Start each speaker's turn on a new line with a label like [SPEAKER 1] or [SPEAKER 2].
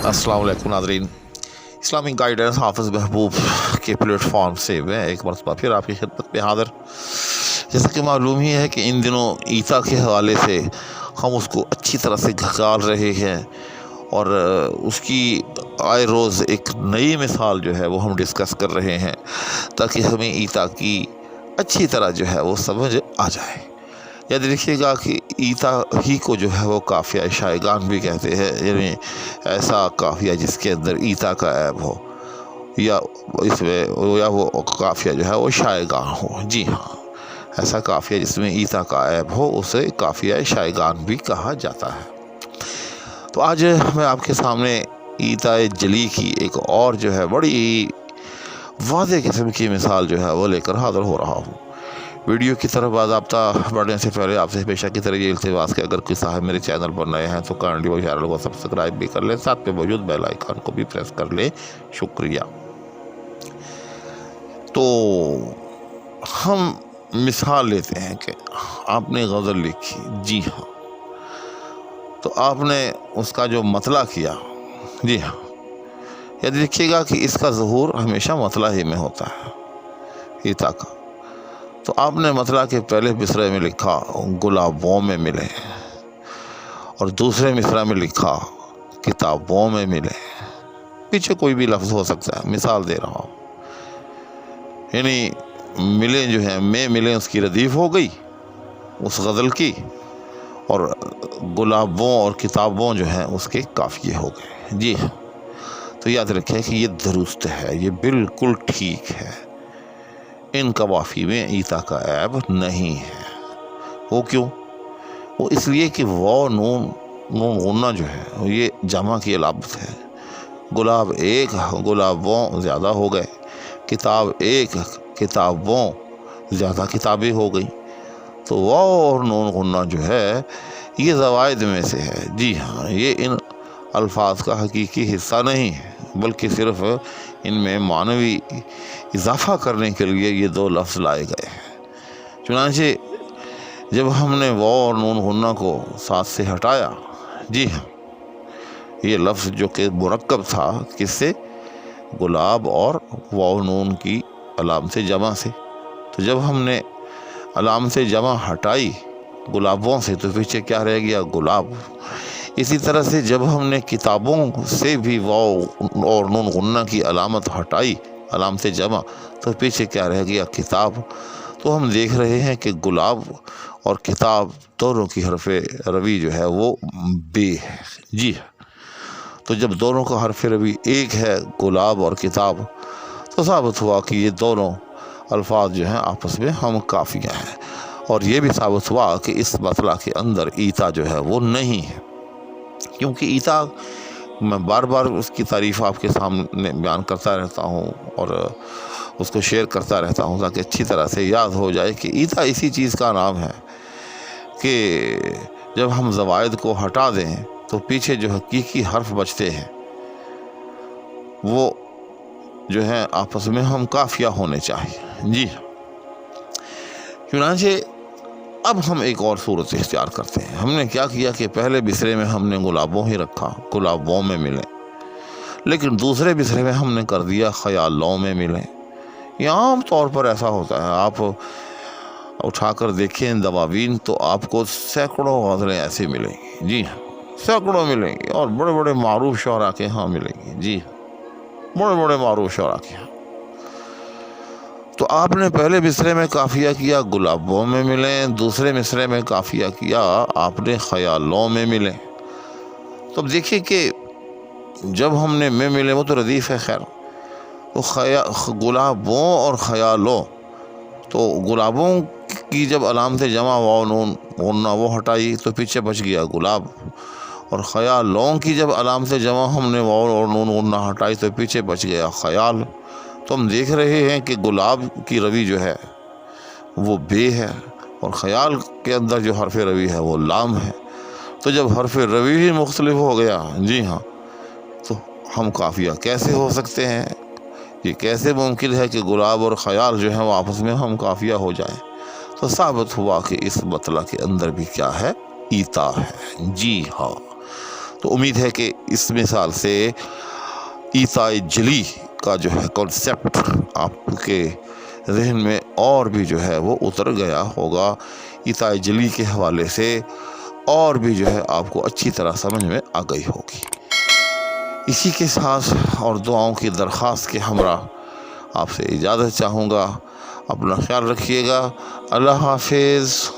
[SPEAKER 1] अस्सलाम वालेकुम नाज़रीन। इस्लामिक गाइडेंस हाफ़िज़ महबूब के प्लेटफॉर्म से मैं एक मरतबा फिर आपकी खिदमत में हाज़िर। जैसा कि मालूम ही है कि इन दिनों ईता के हवाले से हम उसको अच्छी तरह से घकाल रहे हैं और उसकी आए रोज़ एक नई मिसाल जो है वो हम डिस्कस कर रहे हैं ताकि हमें ईता की अच्छी तरह जो है वो समझ आ जाए। याद रखिएगा कि ईता ही को जो है वो काफ़िया शायगान भी कहते हैं, यानी ऐसा काफ़िया जिसके अंदर ईता का ऐब हो या इसमें या वो काफ़िया जो है वो शायगान हो। जी हाँ, ऐसा काफ़िया जिसमें ईता का ऐब हो उसे काफ़िया शायगान भी कहा जाता है। तो आज मैं आपके सामने ईता जली की एक और जो है बड़ी वाज़ेह किस्म की मिसाल जो है वो लेकर हाज़िर हो रहा हूँ। वीडियो की तरफ बाज़ाब्ता बढ़ने से पहले आपसे हमेशा की तरह ये इल्तिमास कि अगर कोई साहब मेरे चैनल पर नए हैं तो काइंडली वो चैनल को सब्सक्राइब भी कर लें, साथ में मौजूद बेल आइकन को भी प्रेस कर लें। शुक्रिया। तो हम मिसाल लेते हैं कि आपने गज़ल लिखी, जी हाँ, तो आपने उसका जो मतला किया, जी हाँ, याद रखिएगा कि इसका ज़हूर हमेशा मतला ही में होता है ईता का। तो आपने मतला के पहले मिसरे में लिखा गुलाबों में मिले और दूसरे मिसरा में लिखा किताबों में मिले। पीछे कोई भी लफ्ज़ हो सकता है, मिसाल दे रहा हूँ। यानी मिले जो है में मिले उसकी रदीफ़ हो गई उस गज़ल की, और गुलाबों और किताबों जो हैं उसके काफ़िए हो गए। जी हाँ, तो याद रखें कि ये दुरुस्त है, ये बिल्कुल ठीक है। इन कवाफ़ी में ईता का ऐब नहीं है। वो क्यों? वो इसलिए कि वो नून गुन्ना जो है ये जमा की अलामत है। गुलाब एक, गुलाबों ज़्यादा हो गए, किताब एक, किताबों ज़्यादा किताबें हो गई। तो वो और नून गुन्ना जो है ये ज़वाइद में से है। जी हाँ, ये इन अल्फाज का हकीकी हिस्सा नहीं है, बल्कि सिर्फ इनमें मानवी इजाफ़ा करने के लिए ये दो लफ्ज़ लाए गए हैं। चुनांचे जब हमने वो और नून गुन्ना को साथ से हटाया, जी हाँ, ये लफ्ज़ जो कि मुरक्कब था किससे? गुलाब और वो नून की अलाम से जमा से। तो जब हमने अलाम से जमा हटाई गुलाबों से तो पीछे क्या रह गया? गुलाब। इसी तरह से जब हमने किताबों से भी वाव और नून गुन्ना की अलामत हटाई अलाम से जमा तो पीछे क्या रह गया? किताब। तो हम देख रहे हैं कि गुलाब और किताब दोनों की हरफ़े रवी जो है वो बे है। जी हाँ, तो जब दोनों का हरफ़े रवी एक है, गुलाब और किताब, तो साबित हुआ कि ये दोनों अल्फाज जो हैं आपस में हम काफ़िया हैं। और ये भी साबित हुआ कि इस मतला के अंदर ईता जो है वो नहीं है, क्योंकि ईता मैं बार बार उसकी तारीफ़ आपके सामने बयान करता रहता हूँ और उसको शेयर करता रहता हूँ ताकि अच्छी तरह से याद हो जाए कि ईता इसी चीज़ का नाम है कि जब हम ज़वाइद को हटा दें तो पीछे जो हकीकी हर्फ बचते हैं वो जो है आपस में हम काफ़िया होने चाहिए। जी, चुनांचे अब हम एक और सूरत इख्तियार करते हैं। हमने क्या किया कि पहले बिसरे में हमने गुलाबों ही रखा, गुलाबों में मिले, लेकिन दूसरे बिसरे में हमने कर दिया ख्यालों में मिले। ये आम तौर पर ऐसा होता है, आप उठाकर देखें दवावीन तो आपको सैकड़ों गज़लें ऐसी मिलेंगी। जी हाँ, सैकड़ों मिलेंगी और बड़े बड़े मारूफ शौरा के यहाँ मिलेंगी। जी, बड़े बड़े मारूफ शौरा के यहाँ। तो आपने पहले मिसरे में काफ़िया किया गुलाबों में मिले, दूसरे मिसरे में काफ़िया किया आपने ख्यालों में मिले। तो अब देखिए कि जब हमने में मिले वो तो रदीफ़ है, खैर, तो गुलाबों और ख्यालों, तो गुलाबों की जब अलाम से जमा वाव नून गुन्ना वो हटाई तो पीछे बच गया गुलाब, और ख्यालों की जब अलाम से जमा हमने वाव और नून गुन्ना हटाई तो पीछे बच गया ख्याल। तो हम देख रहे हैं कि गुलाब की रवी जो है वो बे है और ख़याल के अंदर जो हरफ रवी है वो लाम है। तो जब हरफ रवी ही मुख्तलिफ हो गया, जी हाँ, तो हम काफ़िया कैसे हो सकते हैं? ये कैसे मुमकिन है कि गुलाब और ख़याल जो है वो आपस में हम काफ़िया हो जाए? तो साबित हुआ कि इस मतला के अंदर भी क्या है? ईता है। जी हाँ, تو امید ہے کہ اس مثال سے ایتائے جلی کا جو ہے کنسیپٹ آپ کے ذہن میں اور بھی جو ہے وہ اتر گیا ہوگا، ایتائے جلی کے حوالے سے اور بھی جو ہے آپ کو اچھی طرح سمجھ میں آ گئی ہوگی۔ اسی کے ساتھ اور دعاؤں کی درخواست کے ہمراہ آپ سے اجازت چاہوں گا۔ اپنا خیال رکھیے گا۔ اللہ حافظ۔